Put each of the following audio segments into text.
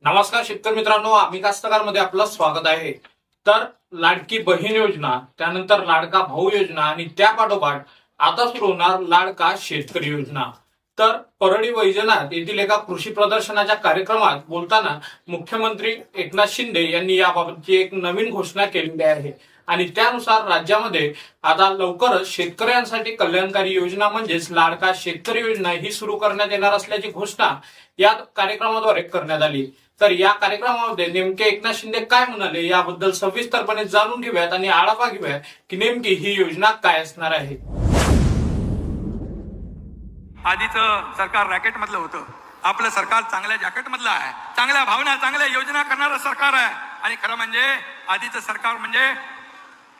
नमस्कार शेतकरी मित्रांनो, आम्ही कास्तकारमध्ये आपलं स्वागत आहे. तर लाडकी बहीण योजना, त्यानंतर लाडका भाऊ योजना आणि त्या पाठोपाठ आता सुरू होणार लाडका शेतकरी योजना. तर परळी वैजनाथ येथील एका कृषी प्रदर्शनाच्या कार्यक्रमात बोलताना मुख्यमंत्री एकनाथ शिंदे यांनी याबाबतची एक नवीन घोषणा केलेली आहे आणि त्यानुसार राज्यामध्ये आता लवकरच शेतकऱ्यांसाठी कल्याणकारी योजना म्हणजेच लाडका शेतकरी योजना ही सुरू करण्यात येणार असल्याची घोषणा या कार्यक्रमाद्वारे करण्यात आली. तर या कार्यक्रमामध्ये नेमके एकनाथ शिंदे काय म्हणाले याबद्दल सविस्तरपणे जाणून घेऊयात आणि आढावा घेऊयात की नेमकी ही योजना काय असणार आहे. आधीचं सरकार रॅकेट मधलं होतं, आपलं सरकार चांगल्या जॅकेट मधलं आहे, चांगल्या भावना चांगल्या योजना करणारं सरकार आहे. आणि खरं म्हणजे आधीचं सरकार म्हणजे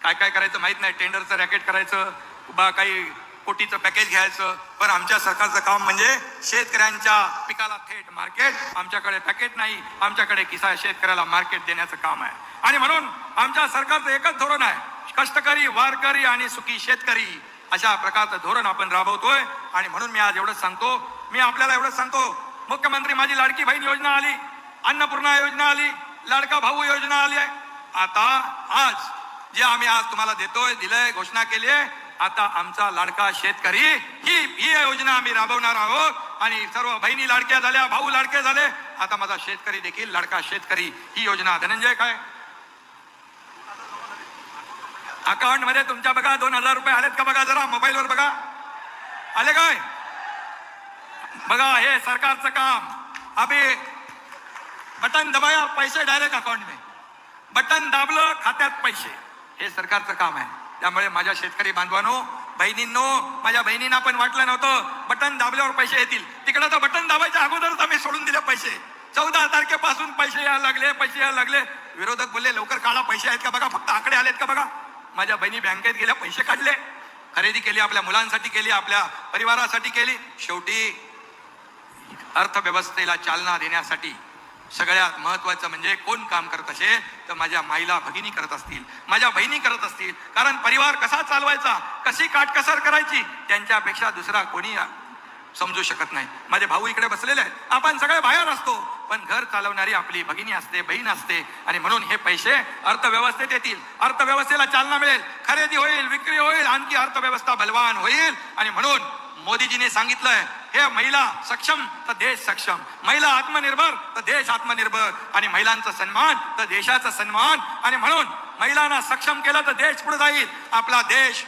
काय काय करायचं माहित नाही, टेंडरचं रॅकेट करायचं, बा काही कोटीचं पॅकेज घ्यायचं. पण आमच्या सरकारचं काम म्हणजे शेतकऱ्यांच्या पिकाला थेट मार्केट, आमच्याकडे पॅकेट नाही, आमच्याकडे किसा शेतकऱ्याला मार्केट देण्याचं काम आहे. आणि म्हणून आमच्या सरकारचं एकच धोरण आहे, कष्टकरी, वारकरी आणि सुखी शेतकरी अशा प्रकारचं धोरण आपण राबवतोय. आणि म्हणून मी आज एवढंच सांगतो, मी आपल्याला एवढंच सांगतो, मुख्यमंत्री माझी लाडकी बहीण योजना आली, अन्नपूर्णा योजना आली, लाडका भाऊ योजना आली आहे. आता आज जे आम्ही आज तुम्हाला देतोय, दिलंय, घोषणा केली आहे, आता आमचा लाडका शेतकरी ही योजना आम्ही राबवणार आहोत. आणि सर्व बहिणी लाडक्या झाल्या, भाऊ लाडके झाले, आता माझा शेतकरी देखील लाडका शेतकरी ही योजना. धनंजय काय अकाउंट मध्ये तुमच्या बघा 2000 रुपये आलेत का बघा, जरा मोबाईलवर बघा, आले काय बघा. हे सरकारचं काम, अभी बटन दबाया पैसे डायरेक्ट अकाउंट में, बटन दाबलं खात्यात पैसे, हे सरकारचं काम आहे. त्यामुळे माझ्या शेतकरी बांधवांनो, बहिणींनो, माझ्या बहिणींना पण वाटलं नव्हतं बटन दाबल्यावर पैसे येतील, तिकडे तर बटन दाबायच्या अगोदरच आम्ही सोडून दिले पैसे. 14 तारखेपासून पैसे यायला लागले. विरोधक बोलले लवकर काढा, पैसे आहेत का बघा, फक्त आकडे आलेत का बघा. माझ्या बहिणी बँकेत गेल्या, पैसे काढले, खरेदी केली, आपल्या मुलांसाठी केली, आपल्या परिवारासाठी केली. शेवटी अर्थव्यवस्थेला चालना देण्यासाठी सगळ्यात महत्वाचं म्हणजे कोण काम करत असेल तर माझ्या माईला भगिनी करत असतील, माझ्या बहिणी करत असतील. कारण परिवार कसा चालवायचा, कशी काटकसर करायची, त्यांच्यापेक्षा दुसरा कोणी समजू शकत नाही. माझे भाऊ इकडे बसलेले आहेत, आपण सगळे बाहेर असतो, पण घर चालवणारी आपली भगिनी असते, बहीण असते. आणि म्हणून हे पैसे अर्थव्यवस्थेत येतील, अर्थव्यवस्थेला चालना मिळेल, खरेदी होईल, विक्री होईल, आणखी अर्थव्यवस्था बलवान होईल. आणि म्हणून मोदीजीने सांगितलंय, हे महिला सक्षम तर देश सक्षम, महिला आत्मनिर्भर तर देश आत्मनिर्भर, आणि महिलांचा सन्मान तर देशाचा सन्मान. आणि म्हणून महिलांना सक्षम केलं तर देश पुढे जाईल. आपला देश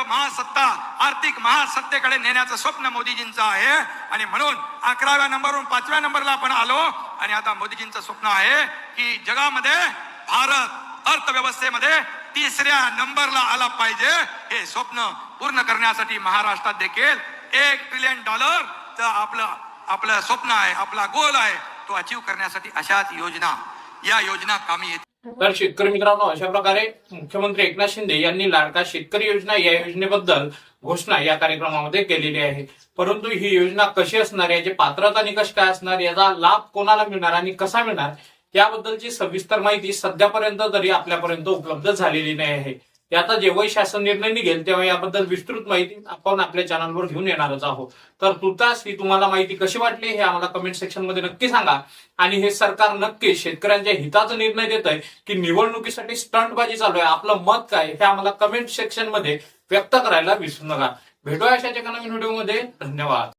महासत्ता, आर्थिक महासत्तेकडे नेण्याचं स्वप्न मोदीजींचं आहे. आणि म्हणून 11व्या नंबरवरून 5व्या नंबरला आपण आलो. आणि आता मोदीजींचं स्वप्न आहे की जगामध्ये भारत अर्थव्यवस्थेमध्ये 3ऱ्या नंबरला आला पाहिजे. हे स्वप्न पूर्ण करण्यासाठी महाराष्ट्रात देखील $1 ट्रिलियन आपलं स्वप्न आहे, आपला गोल आहे, तो अचीव करण्यासाठी अशाच योजना, या योजना कामी येतील. तर शेतकरी मित्रांनो, अशा प्रकारे मुख्यमंत्री एकनाथ शिंदे यांनी लाडका शेतकरी योजना या योजनेबद्दल घोषणा या कार्यक्रमामध्ये केलेली आहे. परंतु ही योजना कशी असणार, याचे पात्रता निकष काय असणार, याचा लाभ कोणाला मिळणार आणि कसा मिळणार याबद्दलची सविस्तर माहिती सध्यापर्यंत तरी आपल्यापर्यंत उपलब्ध झालेली नाही आहे. याचा जेव्हाही शासन निर्णय निघेल तेव्हा याबद्दल विस्तृत माहिती आपण आपल्या चॅनलवर घेऊन येणारच आहोत. तर तुर्तास ही तुम्हाला माहिती कशी वाटली हे आम्हाला कमेंट सेक्शन मध्ये नक्की सांगा. आणि हे सरकार नक्की शेतकऱ्यांच्या हिताचा निर्णय देत आहे की निवडणुकीसाठी स्टंटबाजी चालू आहे, आपलं मत काय हे आम्हाला कमेंट सेक्शन मध्ये व्यक्त करायला विसरू नका. भेटूया अशाच एका नवीन व्हिडिओमध्ये. धन्यवाद.